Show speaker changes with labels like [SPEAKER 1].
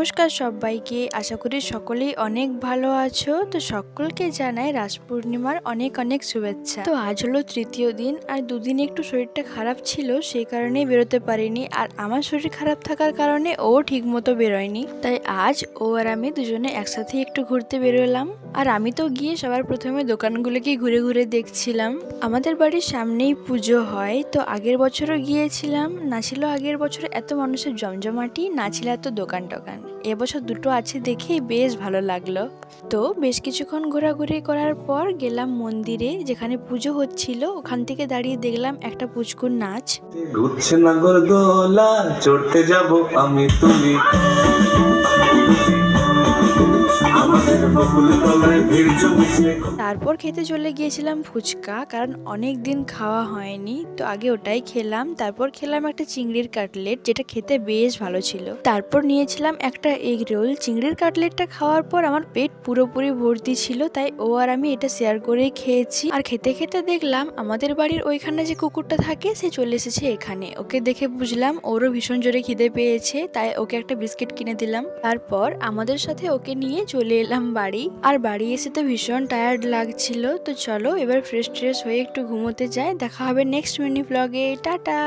[SPEAKER 1] নমস্কার সবাইকে, আশা করি সকলেই অনেক ভালো আছো। তো সকলকে জানাই রাস পূর্ণিমার অনেক অনেক শুভেচ্ছা। তো আজ হলো তৃতীয় দিন, আর দুদিন একটু শরীরটা খারাপ ছিল, সেই কারণেই বেরোতে পারিনি। আর আমার শরীর খারাপ থাকার কারণে ও ঠিক মতো বেরোয়নি, তাই আজ ও আর আমি দুজনে একসাথে একটু ঘুরতে বেরোলাম। আর আমি তো গিয়ে সবার প্রথমে দোকানগুলোকে ঘুরে ঘুরে দেখছিলাম। আমাদের বাড়ির সামনেই পুজো হয়, তো আগের বছরও গিয়েছিলাম। না ছিল আগের বছর এত মানুষের জমজমাটি, না ছিল এত দোকান টোকান। এবছর দুটো আছে দেখেই বেশ ভালো লাগলো। তো বেশ কিছুক্ষণ ঘোরাঘুরি করার পর গেলাম মন্দিরে, যেখানে পুজো হচ্ছিল। ওখান থেকে দাঁড়িয়ে দেখলাম একটা পুচকুর নাচ।
[SPEAKER 2] ঘুরছে নাগরদোলা, চড়তে যাব আমি তুমি,
[SPEAKER 1] তারপর খেতে চলে গিয়েছিলাম ফুচকা, কারণ অনেক দিন খাওয়া হয়নি। তো আগে ওটাই খেলাম, তারপর খেলাম একটা চিংড়ির কাটলেট, যেটা খেতে বেশ ভালো ছিল। তারপর নিয়েছিলাম একটা এগ রোল। চিংড়ির কাটলেটটা খাওয়ার পর আমার পেট পুরোপুরি ভর্তি ছিল, তাই ও আর আমি এটা শেয়ার করেই খেয়েছি। আর খেতে খেতে দেখলাম আমাদের বাড়ির ওইখানে যে কুকুরটা থাকে সে চলে এসেছে এখানে। ওকে দেখে বুঝলাম ওরও ভীষণ জোরে খিদে পেয়েছে, তাই ওকে একটা বিস্কিট কিনে দিলাম। তারপর আমাদের সাথে ওকে নিয়ে চলে এলাম বাড়ি। আর বাড়ি এসে তো ভীষণ টায়ার্ড লাগছিল। তো চলো এবার ফ্রেশ ট্রেশ হয়ে একটু ঘুমোতে যাই। দেখা হবে নেক্সট মিনি ব্লগে। টাটা।